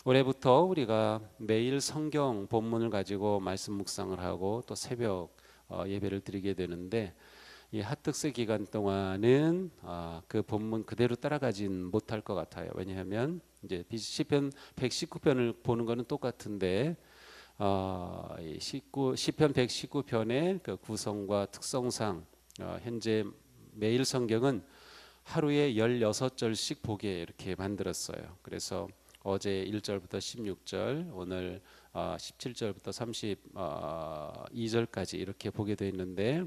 올해부터 우리가 매일 성경 본문을 가지고 말씀 묵상을 하고 또 새벽 예배를 드리게 되는데, 이 핫특세 기간 동안은 그 본문 그대로 따라가진 못할 것 같아요. 왜냐하면 이제 시편 119편을 보는 거는 똑같은데, 이 시편 119편의 그 구성과 특성상 현재 매일 성경은 하루에 16절씩 보게 이렇게 만들었어요. 그래서 어제 1절부터 16절, 오늘 17절부터 32절까지 이렇게 보게 되어 있는데,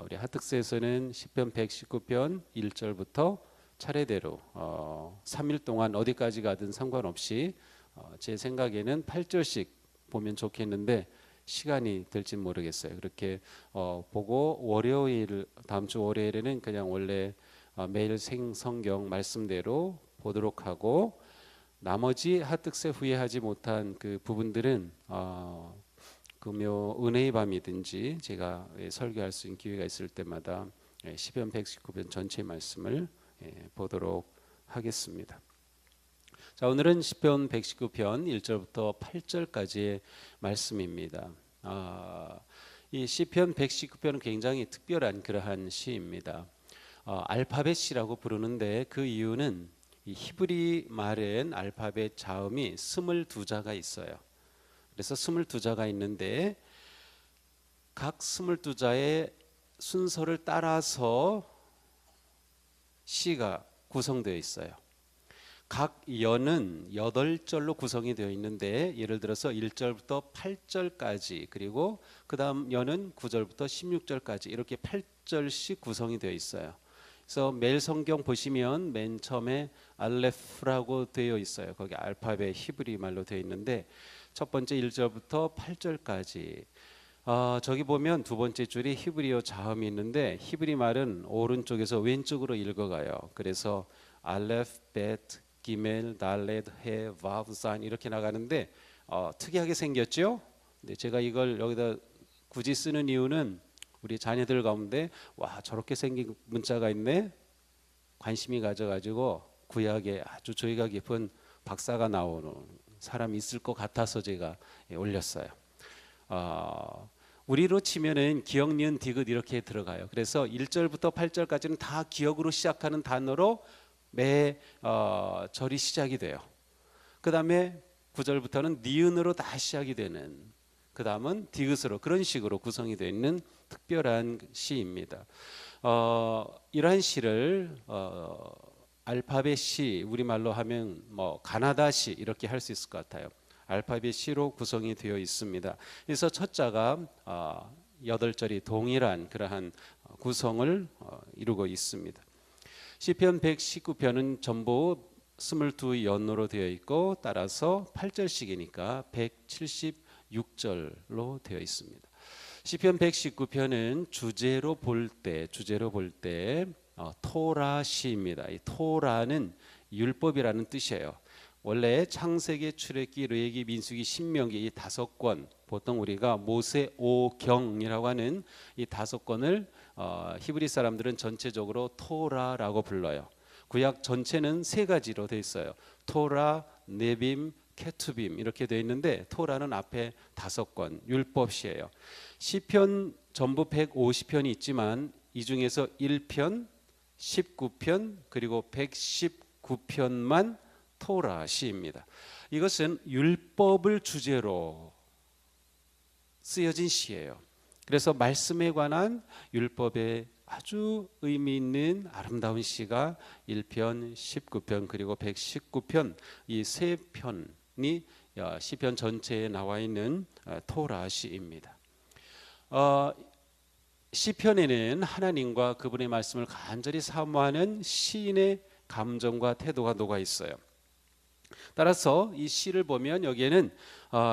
우리 하특세에서는 시편 119편 1절부터 차례대로 3일 동안 어디까지 가든 상관없이 제 생각에는 8절씩 보면 좋겠는데 시간이 될지 모르겠어요. 그렇게 보고 다음 주 월요일에는 그냥 원래 매일 성경 말씀대로 보도록 하고, 나머지 핫특세 후에 하지 못한 그 부분들은 금요 은혜의 밤이든지 제가 설교할 수 있는 기회가 있을 때마다 시편 119편 전체 말씀을 보도록 하겠습니다. 자, 오늘은 시편 119편 1절부터 8절까지의 말씀입니다. 이 시편 119편은 굉장히 특별한 그러한 시입니다. 알파벳 시라고 부르는데 그 이유는 이 히브리 말은 알파벳 자음이 22자가 있어요. 그래서 22자가 있는데 각 22자의 순서를 따라서 시가 구성되어 있어요. 각 연은 8절로 구성이 되어 있는데, 예를 들어서 1절부터 8절까지, 그리고 그 다음 연은 9절부터 16절까지 이렇게 8절씩 구성이 되어 있어요. 그래서 매일 성경 보시면 맨 처음에 알레프라고 되어 있어요. 거기 알파벳 히브리 말로 되어 있는데 첫 번째 1절부터 8절까지, 저기 보면 두 번째 줄이 히브리어 자음이 있는데 히브리 말은 오른쪽에서 왼쪽으로 읽어가요. 그래서 알레프, 베트, 기멜, 달렛, 해, 바브, 산 이렇게 나가는데 특이하게 생겼죠. 근데 제가 이걸 여기다 굳이 쓰는 이유는 우리 자녀들 가운데 와, 저렇게 생긴 문자가 있네, 관심이 가져가지고 구약에 아주 조예가 깊은 박사가 나오는 사람이 있을 것 같아서 제가 올렸어요. 우리로 치면은 기억, 니은, 디귿 이렇게 들어가요. 그래서 1절부터 8절까지는 다 기억으로 시작하는 단어로 매 절이 시작이 돼요. 그 다음에 9절부터는 니은으로 다 시작이 되는, 그 다음은 디귿으로, 그런 식으로 구성이 되어 있는 특별한 시입니다. 이러한 시를 알파벳 시, 우리말로 하면 뭐 가나다 시 이렇게 할 수 있을 것 같아요. 알파벳 시로 구성이 되어 있습니다. 그래서 첫 자가 8절이 동일한 그러한 구성을 이루고 있습니다. 시편 119편은 전부 22연으로 되어 있고 따라서 8절씩이니까 176절로 되어 있습니다. 시편 119편은 주제로 볼 때 토라 시입니다. 이 토라는 율법이라는 뜻이에요. 원래 창세기, 출애굽기, 레위기, 민수기, 신명기 이 5권, 보통 우리가 모세오경이라고 하는 이 5권을 히브리 사람들은 전체적으로 토라라고 불러요. 구약 전체는 3가지로 되어 있어요. 토라, 네빔, 케투빔 이렇게 되어 있는데 토라는 앞에 5권 율법시예요. 시편 전부 150편이 있지만 이 중에서 1편, 19편 그리고 119편만 토라 시입니다. 이것은 율법을 주제로 쓰여진 시예요. 그래서 말씀에 관한 율법의 아주 의미 있는 아름다운 시가 1편, 19편 그리고 119편 이 3편이 시편 전체에 나와 있는 토라 시입니다. 시편에는 하나님과 그분의 말씀을 간절히 사모하는 시인의 감정과 태도가 녹아 있어요. 따라서 이 시를 보면 여기에는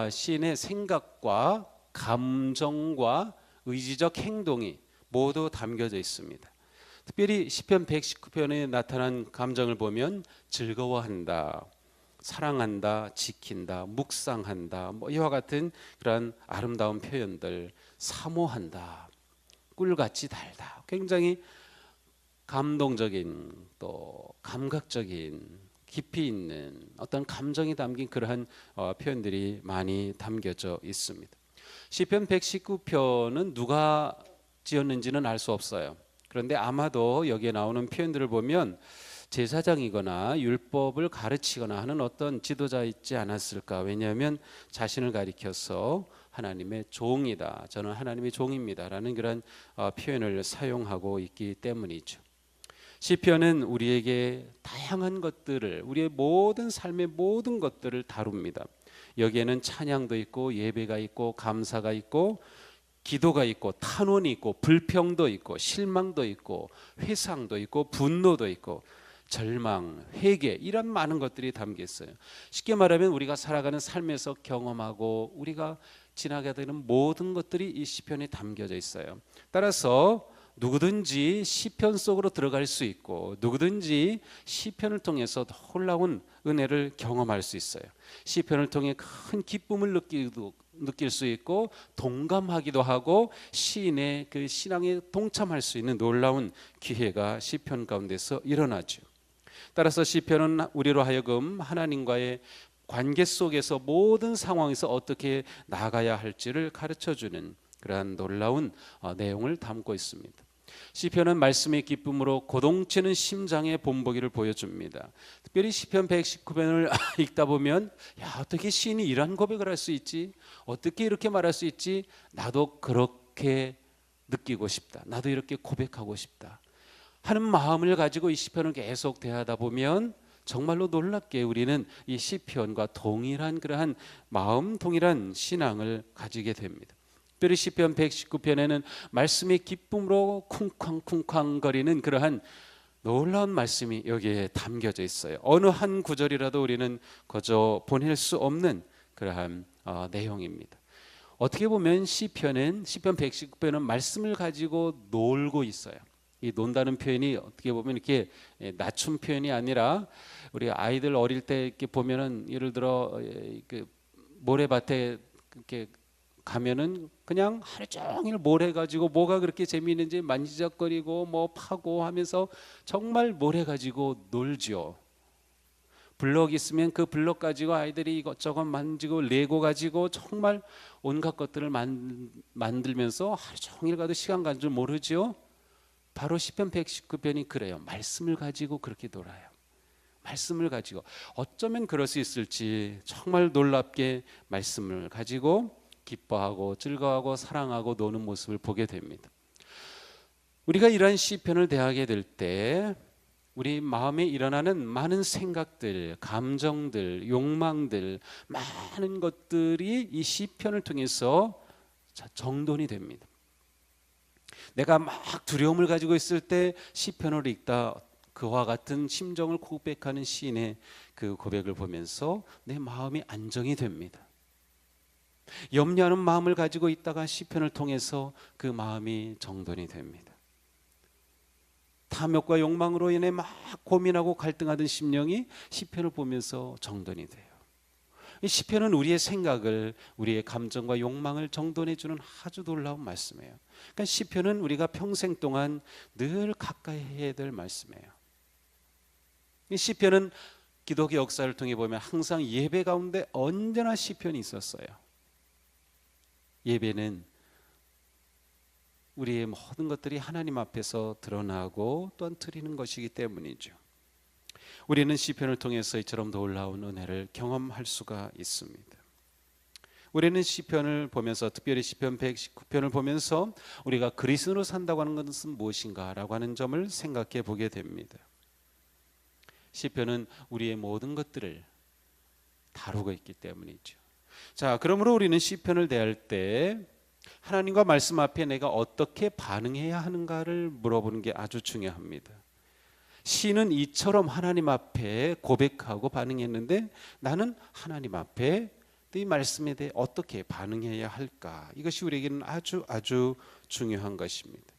시인의 생각과 감정과 의지적 행동이 모두 담겨져 있습니다. 특별히 시편 119편에 나타난 감정을 보면 즐거워한다, 사랑한다, 지킨다, 묵상한다, 뭐 이와 같은 그런 아름다운 표현들, 사모한다, 꿀같이 달다, 굉장히 감동적인 또 감각적인 깊이 있는 어떤 감정이 담긴 그러한 표현들이 많이 담겨져 있습니다. 시편 119편은 누가 지었는지는 알 수 없어요. 그런데 아마도 여기에 나오는 표현들을 보면 제사장이거나 율법을 가르치거나 하는 어떤 지도자 있지 않았을까. 왜냐하면 자신을 가리켜서 하나님의 종이다, 저는 하나님의 종입니다 라는 그런 표현을 사용하고 있기 때문이죠. 시편은 우리에게 다양한 것들을, 우리의 모든 삶의 모든 것들을 다룹니다. 여기에는 찬양도 있고 예배가 있고 감사가 있고 기도가 있고 탄원이 있고 불평도 있고 실망도 있고 회상도 있고 분노도 있고 절망, 회개, 이런 많은 것들이 담겨 있어요. 쉽게 말하면 우리가 살아가는 삶에서 경험하고 우리가 지나게 되는 모든 것들이 이 시편에 담겨져 있어요. 따라서 누구든지 시편 속으로 들어갈 수 있고 누구든지 시편을 통해서 놀라운 은혜를 경험할 수 있어요. 시편을 통해 큰 기쁨을 느낄 수 있고 동감하기도 하고 시인의 그 신앙에 동참할 수 있는 놀라운 기회가 시편 가운데서 일어나죠. 따라서 시편은 우리로 하여금 하나님과의 관계 속에서 모든 상황에서 어떻게 나가야 할지를 가르쳐주는 그러한 놀라운 내용을 담고 있습니다. 시편은 말씀의 기쁨으로 고동치는 심장의 본보기를 보여줍니다. 특별히 시편 119편을 읽다 보면 어떻게 시인이 이런 고백을 할 수 있지? 어떻게 이렇게 말할 수 있지? 나도 그렇게 느끼고 싶다. 나도 이렇게 고백하고 싶다 하는 마음을 가지고 이 시편을 계속 대하다 보면 정말로 놀랍게 우리는 이 시편과 동일한 그러한 마음, 동일한 신앙을 가지게 됩니다. 특별히 시편 119편에는 말씀의 기쁨으로 쿵쾅쿵쾅거리는 그러한 놀라운 말씀이 여기에 담겨져 있어요. 어느 한 구절이라도 우리는 거저 보낼 수 없는 그러한 내용입니다. 어떻게 보면 시편 119편은 말씀을 가지고 놀고 있어요. 이 논다는 표현이 어떻게 보면 이렇게 낮춤 표현이 아니라 우리 아이들 어릴 때 이렇게 보면은 예를 들어 그 모래밭에 이렇게 가면은 그냥 하루 종일 모래 가지고 뭐가 그렇게 재미있는지 만지작거리고 뭐 파고 하면서 정말 모래 가지고 놀죠. 블럭 있으면 그 블럭 가지고 아이들이 이것저것 만지고 레고 가지고 정말 온갖 것들을 만들면서 하루 종일 가도 시간 간 줄 모르죠. 바로 시편 119편이 그래요. 말씀을 가지고 그렇게 놀아요. 말씀을 가지고 어쩌면 그럴 수 있을지 정말 놀랍게 말씀을 가지고 기뻐하고 즐거워하고 사랑하고 노는 모습을 보게 됩니다. 우리가 이러한 시편을 대하게 될 때 우리 마음에 일어나는 많은 생각들, 감정들, 욕망들, 많은 것들이 이 시편을 통해서 정돈이 됩니다. 내가 막 두려움을 가지고 있을 때 시편을 읽다 그와 같은 심정을 고백하는 시인의 그 고백을 보면서 내 마음이 안정이 됩니다. 염려하는 마음을 가지고 있다가 시편을 통해서 그 마음이 정돈이 됩니다. 탐욕과 욕망으로 인해 막 고민하고 갈등하던 심령이 시편을 보면서 정돈이 돼요. 이 시편은 우리의 생각을, 우리의 감정과 욕망을 정돈해 주는 아주 놀라운 말씀이에요. 그러니까 시편은 우리가 평생 동안 늘 가까이 해야 될 말씀이에요. 이 시편은 기독교 역사를 통해 보면 항상 예배 가운데 언제나 시편이 있었어요. 예배는 우리의 모든 것들이 하나님 앞에서 드러나고 또한 드리는 것이기 때문이죠. 우리는 시편을 통해서 이처럼 놀라운 은혜를 경험할 수가 있습니다. 우리는 시편을 보면서, 특별히 시편 119편을 보면서 우리가 그리스도로 산다고 하는 것은 무엇인가 라고 하는 점을 생각해 보게 됩니다. 시편은 우리의 모든 것들을 다루고 있기 때문이죠. 자, 그러므로 우리는 시편을 대할 때 하나님과 말씀 앞에 내가 어떻게 반응해야 하는가를 물어보는 게 아주 중요합니다. 시는 이처럼 하나님 앞에 고백하고 반응했는데 나는 하나님 앞에 이 말씀에 대해 어떻게 반응해야 할까? 이것이 우리에게는 아주 중요한 것입니다.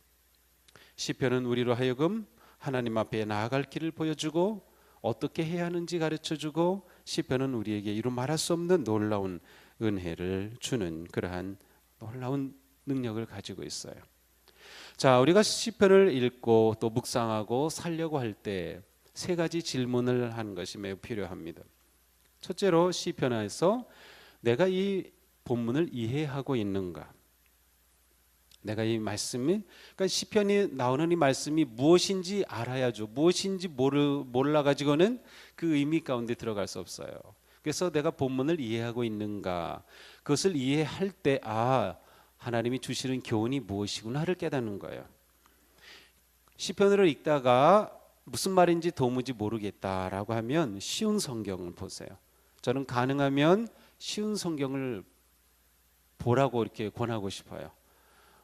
시편은 우리로 하여금 하나님 앞에 나아갈 길을 보여주고 어떻게 해야 하는지 가르쳐주고, 시편은 우리에게 이루 말할 수 없는 놀라운 은혜를 주는 그러한 놀라운 능력을 가지고 있어요. 자, 우리가 시편을 읽고 또 묵상하고 살려고 할 때 세 가지 질문을 하는 것이 매우 필요합니다. 첫째로 시편에서 내가 이 본문을 이해하고 있는가? 내가 이 말씀이, 그러니까 시편이 나오는 이 말씀이 무엇인지 알아야죠. 무엇인지 몰라 가지고는 그 의미 가운데 들어갈 수 없어요. 그래서 내가 본문을 이해하고 있는가? 그것을 이해할 때 하나님이 주시는 교훈이 무엇이구나를 깨닫는 거예요. 시편을 읽다가 무슨 말인지 도무지 모르겠다라고 하면 쉬운 성경을 보세요. 저는 가능하면 쉬운 성경을 보라고 이렇게 권하고 싶어요.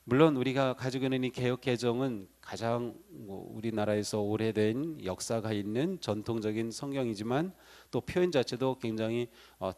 물론 우리가 가지고 있는 이 개역 개정은 가장 우리나라에서 오래된 역사가 있는 전통적인 성경이지만 또 표현 자체도 굉장히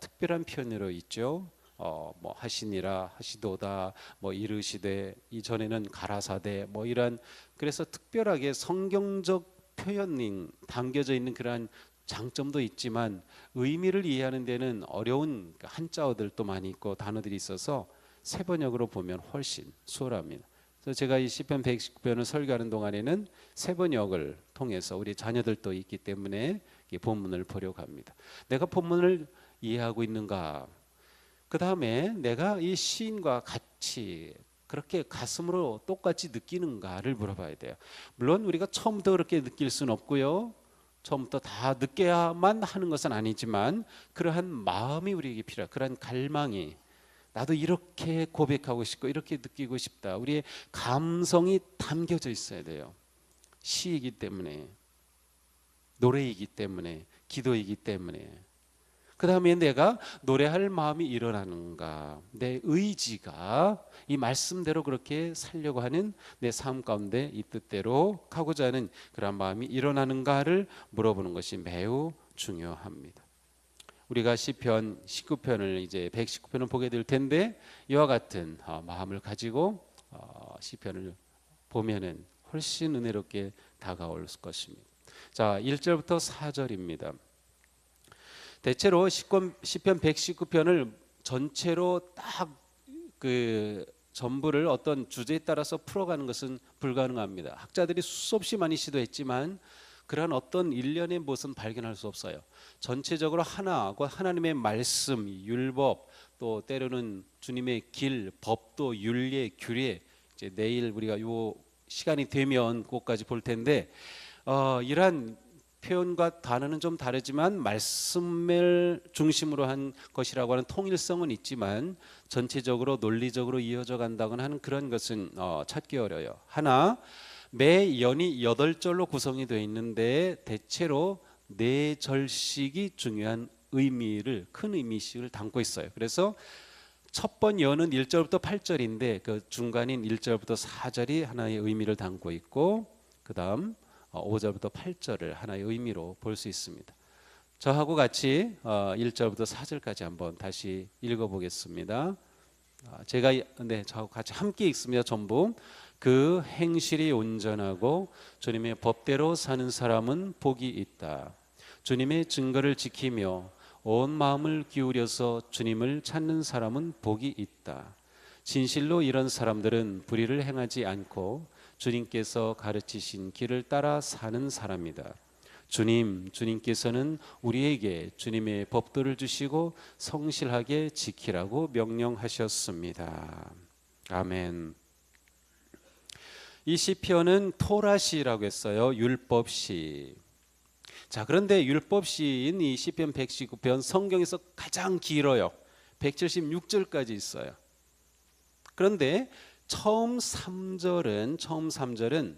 특별한 표현으로 있죠. 뭐 하시니라, 하시도다, 뭐 이르시되, 이전에는 가라사대, 뭐 이런, 그래서 특별하게 성경적 표현이 담겨져 있는 그러한 장점도 있지만 의미를 이해하는 데는 어려운 한자어들도 많이 있고 단어들이 있어서 세번역으로 보면 훨씬 수월합니다. 그래서 제가 이 시편 119편을 설교하는 동안에는 세번역을 통해서 우리 자녀들도 있기 때문에 이 본문을 보려고 합니다. 내가 본문을 이해하고 있는가? 그 다음에 내가 이 시인과 같이 그렇게 가슴으로 똑같이 느끼는가를 물어봐야 돼요. 물론 우리가 처음부터 그렇게 느낄 수는 없고요. 처음부터 다 느껴야만 하는 것은 아니지만 그러한 마음이 우리에게 필요해요. 그러한 갈망이, 나도 이렇게 고백하고 싶고 이렇게 느끼고 싶다. 우리의 감성이 담겨져 있어야 돼요. 시이기 때문에, 노래이기 때문에, 기도이기 때문에. 그 다음에 내가 노래할 마음이 일어나는가, 내 의지가 이 말씀대로 그렇게 살려고 하는 내 삶 가운데 이 뜻대로 가고자 하는 그런 마음이 일어나는가를 물어보는 것이 매우 중요합니다. 우리가 시편 19편을 이제 119편을 보게 될 텐데 이와 같은 마음을 가지고 시편을 보면은 훨씬 은혜롭게 다가올 것입니다. 자, 1절부터 4절입니다. 대체로 시편 119편을 전체로 딱 그 전부를 어떤 주제에 따라서 풀어가는 것은 불가능합니다. 학자들이 수없이 많이 시도했지만 그러한 어떤 일련의 무엇은 발견할 수 없어요. 전체적으로 하나님의 말씀, 율법, 또 때로는 주님의 길, 법도, 윤례, 규례, 이제 내일 우리가 요 시간이 되면 그것까지 볼 텐데 이러한 표현과 단어는 좀 다르지만 말씀을 중심으로 한 것이라고 하는 통일성은 있지만 전체적으로 논리적으로 이어져 간다거나 하는 그런 것은 찾기 어려워요. 매 연이 8절로 구성이 되어 있는데 대체로 4절씩이 중요한 의미를, 큰 의미식을 담고 있어요. 그래서 첫 번 연은 1절부터 8절인데 그 중간인 1절부터 4절이 하나의 의미를 담고 있고 그 다음 5절부터 8절을 하나의 의미로 볼 수 있습니다. 저하고 같이 1절부터 4절까지 한번 다시 읽어보겠습니다. 저하고 같이 함께 읽습니다. 전부. 그 행실이 온전하고 주님의 법대로 사는 사람은 복이 있다. 주님의 증거를 지키며 온 마음을 기울여서 주님을 찾는 사람은 복이 있다. 진실로 이런 사람들은 불의를 행하지 않고 주님께서 가르치신 길을 따라 사는 사람이다. 주님께서는 우리에게 주님의 법도를 주시고 성실하게 지키라고 명령하셨습니다. 아멘. 이 시편은 토라시라고 했어요. 율법시. 자, 그런데 율법시인 이 시편 119편 성경에서 가장 길어요. 176절까지 있어요. 그런데 처음 3절은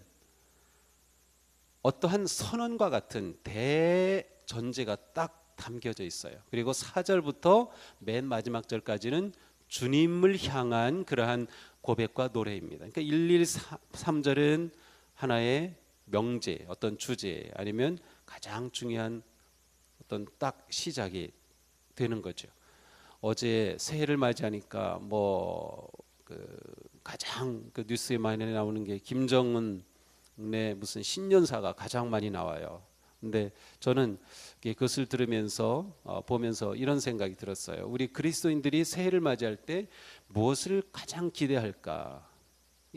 어떠한 선언과 같은 대전제가 딱 담겨져 있어요. 그리고 4절부터 맨 마지막 절까지는 주님을 향한 그러한 고백과 노래입니다. 그러니까 1, 3절은 하나의 명제, 어떤 주제 아니면 가장 중요한 어떤 딱 시작이 되는 거죠. 어제 새해를 맞이하니까 가장 그 뉴스에 많이 나오는 게 김정은의 무슨 신년사가 가장 많이 나와요. 근데 저는 그것을 들으면서 보면서 이런 생각이 들었어요. 우리 그리스도인들이 새해를 맞이할 때 무엇을 가장 기대할까?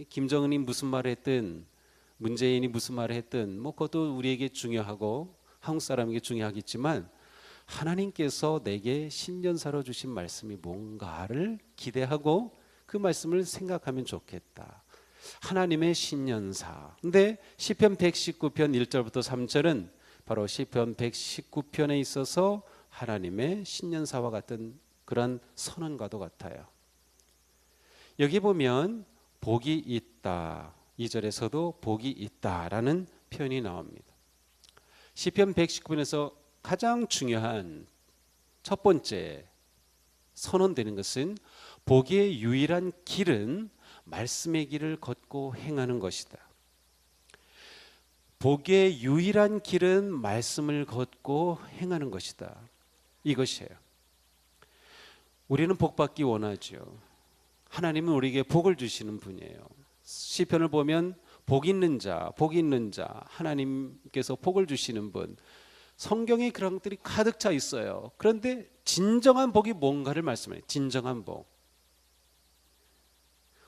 김정은이 무슨 말을 했든 문재인이 무슨 말을 했든 그것도 우리에게 중요하고 한국 사람에게 중요하겠지만 하나님께서 내게 신년사로 주신 말씀이 뭔가를 기대하고 그 말씀을 생각하면 좋겠다. 하나님의 신년사. 근데 시편 119편 1절부터 3절은 바로 시편 119편에 있어서 하나님의 신년사와 같은 그런 선언과도 같아요. 여기 보면 복이 있다. 2절에서도 복이 있다라는 표현이 나옵니다. 시편 119편에서 가장 중요한 첫 번째 선언되는 것은 복의 유일한 길은 말씀의 길을 걷고 행하는 것이다. 복의 유일한 길은 말씀을 걷고 행하는 것이다. 이것이에요. 우리는 복받기 원하죠. 하나님은 우리에게 복을 주시는 분이에요. 시편을 보면 복 있는 자, 복 있는 자, 하나님께서 복을 주시는 분, 성경에 그런 것들이 가득 차 있어요. 그런데 진정한 복이 뭔가를 말씀해요. 진정한 복.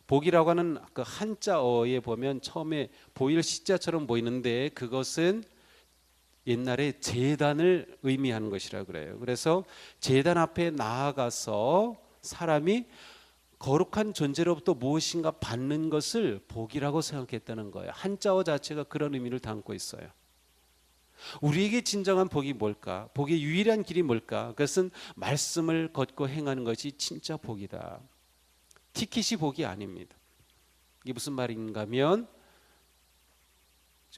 복이라고 하는 그 한자어에 보면 처음에 보일 시자처럼 보이는데 그것은 옛날에 제단을 의미하는 것이라 그래요. 그래서 제단 앞에 나아가서 사람이 거룩한 존재로부터 무엇인가 받는 것을 복이라고 생각했다는 거예요. 한자어 자체가 그런 의미를 담고 있어요. 우리에게 진정한 복이 뭘까? 복의 유일한 길이 뭘까? 그것은 말씀을 걷고 행하는 것이 진짜 복이다. 티켓이 복이 아닙니다. 이게 무슨 말인가 하면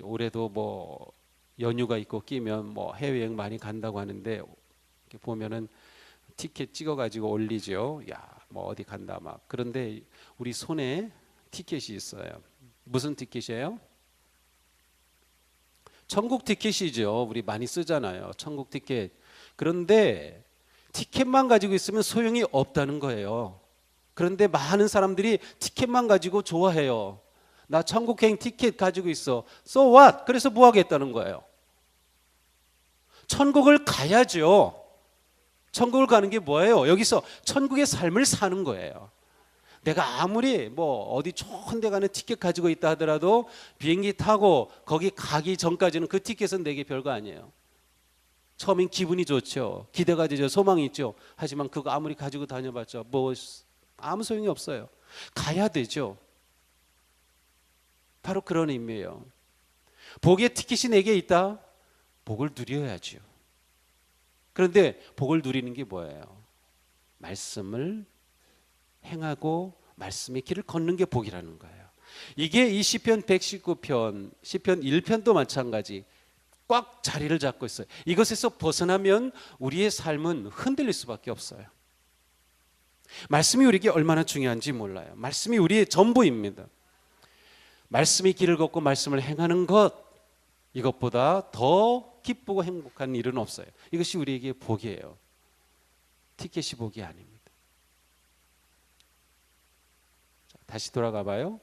올해도 뭐 연휴가 있고 끼면 뭐 해외여행 많이 간다고 하는데 이렇게 보면은 티켓 찍어가지고 올리죠. 야, 뭐 어디 간다 막. 그런데 우리 손에 티켓이 있어요. 무슨 티켓이에요? 천국 티켓이죠. 우리 많이 쓰잖아요. 천국 티켓. 그런데 티켓만 가지고 있으면 소용이 없다는 거예요. 그런데 많은 사람들이 티켓만 가지고 좋아해요. 나 천국행 티켓 가지고 있어. So what? 그래서 뭐 하겠다는 거예요? 천국을 가야죠. 천국을 가는 게 뭐예요? 여기서 천국의 삶을 사는 거예요. 내가 아무리 뭐 어디 좋은 데 가는 티켓 가지고 있다 하더라도 비행기 타고 거기 가기 전까지는 그 티켓은 내게 별거 아니에요. 처음엔 기분이 좋죠. 기대가 되죠. 소망이 있죠. 하지만 그거 아무리 가지고 다녀봤자 뭐 아무 소용이 없어요. 가야 되죠. 바로 그런 의미예요. 복의 티켓이 내게 있다. 복을 누려야죠. 그런데 복을 누리는 게 뭐예요? 말씀을 행하고 말씀의 길을 걷는 게 복이라는 거예요. 이게 이 시편 119편, 시편 1편도 마찬가지 꽉 자리를 잡고 있어요. 이것에서 벗어나면 우리의 삶은 흔들릴 수밖에 없어요. 말씀이 우리에게 얼마나 중요한지 몰라요. 말씀이 우리의 전부입니다. 말씀의 길을 걷고 말씀을 행하는 것, 이것보다 더 기쁘고 행복한 일은 없어요. 이것이 우리에게 복이에요. 티켓이 복이 아닙니다. 다시 돌아가 봐요.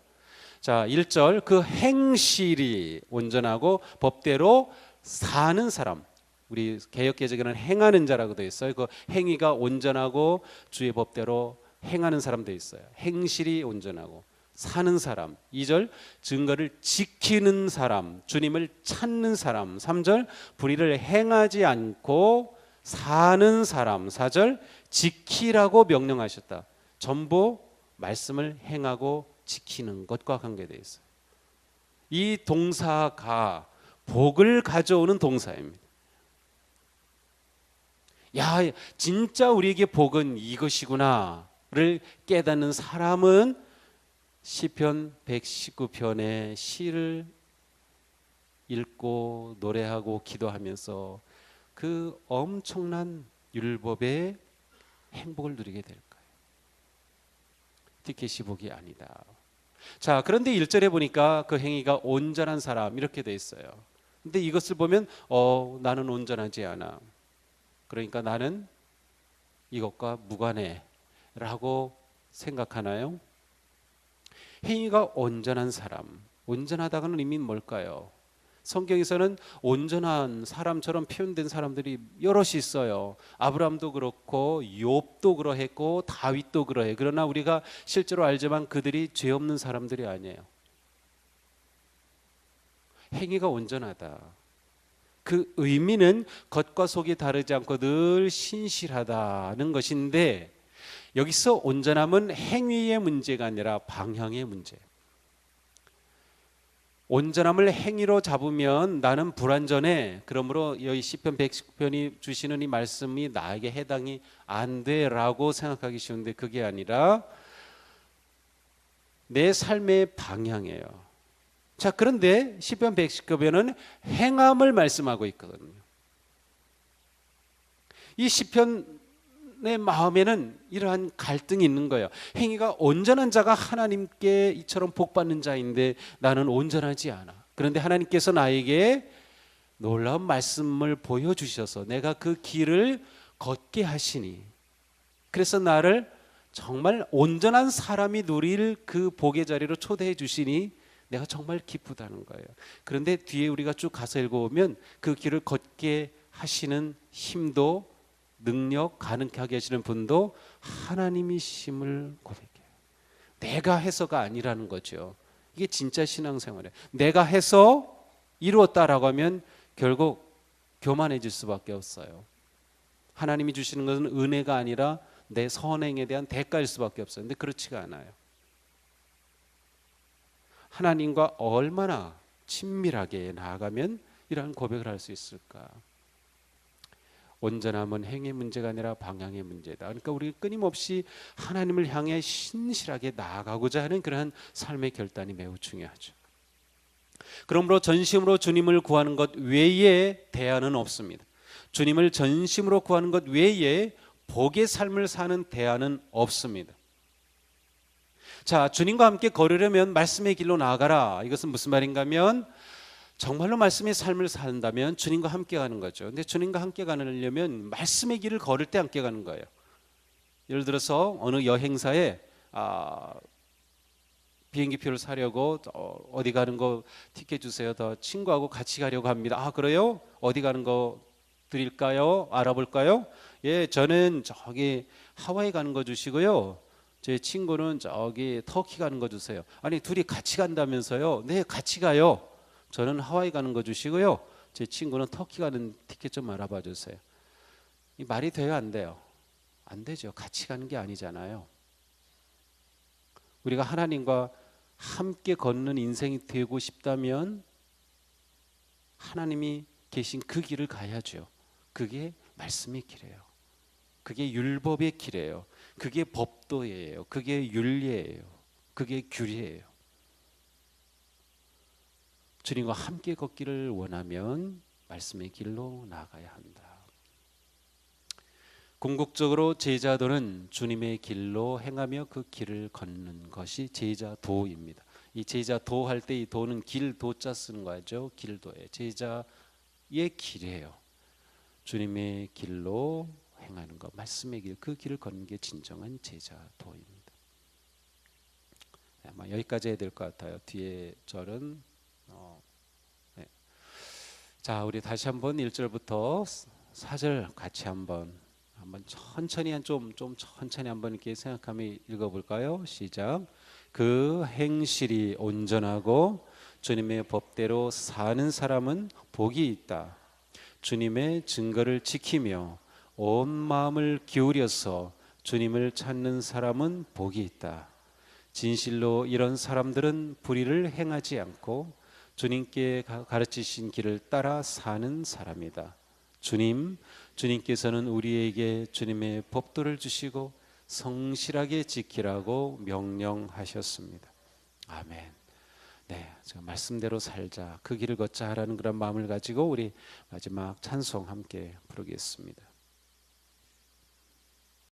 자, 1절 그 행실이 온전하고 법대로 사는 사람. 우리 개역개정에는 행하는 자라고 되어 있어요. 그 행위가 온전하고 주의 법대로 행하는 사람 되어 있어요. 행실이 온전하고 사는 사람. 2절 증거를 지키는 사람, 주님을 찾는 사람. 3절 불의를 행하지 않고 사는 사람. 4절 지키라고 명령하셨다. 전부 말씀을 행하고 지키는 것과 관계되어 있어요. 이 동사가 복을 가져오는 동사입니다. 야, 진짜 우리에게 복은 이것이구나를 깨닫는 사람은 시편 119편의 시를 읽고 노래하고 기도하면서 그 엄청난 율법의 행복을 누리게 될 거예요. 티켓이 복이 아니다. 자, 그런데 1절에 보니까 그 행위가 온전한 사람 이렇게 돼 있어요. 근데 이것을 보면 나는 온전하지 않아. 그러니까 나는 이것과 무관해 라고 생각하나요? 행위가 온전한 사람, 온전하다고는 의미는 뭘까요? 성경에서는 온전한 사람처럼 표현된 사람들이 여럿이 있어요. 아브라함도 그렇고 욥도 그러했고 다윗도 그러해. 그러나 우리가 실제로 알지만 그들이 죄 없는 사람들이 아니에요. 행위가 온전하다. 그 의미는 겉과 속이 다르지 않고 늘 신실하다는 것인데, 여기서 온전함은 행위의 문제가 아니라 방향의 문제예요. 온전함을 행위로 잡으면 나는 불완전해. 그러므로 여기 시편 119편이 주시는 이 말씀이 나에게 해당이 안 돼라고 생각하기 쉬운데, 그게 아니라 내 삶의 방향이에요. 자, 그런데 시편 119편은 행함을 말씀하고 있거든요. 이 시편의 마음에는 이러한 갈등이 있는 거예요. 행위가 온전한 자가 하나님께 이처럼 복받는 자인데 나는 온전하지 않아. 그런데 하나님께서 나에게 놀라운 말씀을 보여주셔서 내가 그 길을 걷게 하시니, 그래서 나를 정말 온전한 사람이 누릴 그 복의 자리로 초대해 주시니 내가 정말 기쁘다는 거예요. 그런데 뒤에 우리가 쭉 가서 읽어보면 그 길을 걷게 하시는 힘도, 능력, 가능하게 하시는 분도 하나님이심을 고백해요. 내가 해서가 아니라는 거죠. 이게 진짜 신앙생활이에요. 내가 해서 이루었다라고 하면 결국 교만해질 수밖에 없어요. 하나님이 주시는 것은 은혜가 아니라 내 선행에 대한 대가일 수밖에 없어요. 근데 그렇지가 않아요. 하나님과 얼마나 친밀하게 나아가면 이러한 고백을 할 수 있을까? 온전함은 행의 문제가 아니라 방향의 문제다. 그러니까 우리 끊임없이 하나님을 향해 신실하게 나아가고자 하는 그러한 삶의 결단이 매우 중요하죠. 그러므로 전심으로 주님을 구하는 것 외에 대안은 없습니다. 주님을 전심으로 구하는 것 외에 복의 삶을 사는 대안은 없습니다. 자, 주님과 함께 걸으려면 말씀의 길로 나아가라. 이것은 무슨 말인가 하면, 정말로 말씀의 삶을 산다면 주님과 함께 가는 거죠. 근데 주님과 함께 가려면 말씀의 길을 걸을 때 함께 가는 거예요. 예를 들어서 어느 여행사에 비행기표를 사려고 어디 가는 거 티켓 주세요. 더 친구하고 같이 가려고 합니다. 아, 그래요? 어디 가는 거 드릴까요? 알아볼까요? 예, 저는 저기 하와이 가는 거 주시고요. 제 친구는 저기 터키 가는 거 주세요. 아니, 둘이 같이 간다면서요? 네, 같이 가요. 저는 하와이 가는 거 주시고요. 제 친구는 터키 가는 티켓 좀 알아봐 주세요. 이 말이 돼요, 안 돼요? 안 되죠. 같이 가는 게 아니잖아요. 우리가 하나님과 함께 걷는 인생이 되고 싶다면 하나님이 계신 그 길을 가야죠. 그게 말씀의 길이에요. 그게 율법의 길이에요. 그게 법도예요. 그게 윤리예요. 그게 규례예요. 주님과 함께 걷기를 원하면 말씀의 길로 나아가야 한다. 궁극적으로 제자도는 주님의 길로 행하며 그 길을 걷는 것이 제자도입니다. 이 제자도 할 때 이 도는 길, 도자 쓰는 거죠. 길도예요. 제자의 길이에요. 주님의 길로 행하는 것, 말씀의 길, 그 길을 걷는 게 진정한 제자도입니다. 아마 여기까지 해야 될 것 같아요. 뒤에 절은 네. 자, 우리 다시 한번 1절부터 4절 같이 한번 천천히 좀 천천히 한번 이렇게 생각하며 읽어볼까요? 시작. 그 행실이 온전하고 주님의 법대로 사는 사람은 복이 있다. 주님의 증거를 지키며 온 마음을 기울여서 주님을 찾는 사람은 복이 있다. 진실로 이런 사람들은 불의를 행하지 않고 주님께 가르치신 길을 따라 사는 사람이다. 주님께서는 우리에게 주님의 법도를 주시고 성실하게 지키라고 명령하셨습니다. 아멘. 네, 말씀대로 살자, 그 길을 걷자 하라는 그런 마음을 가지고 우리 마지막 찬송 함께 부르겠습니다.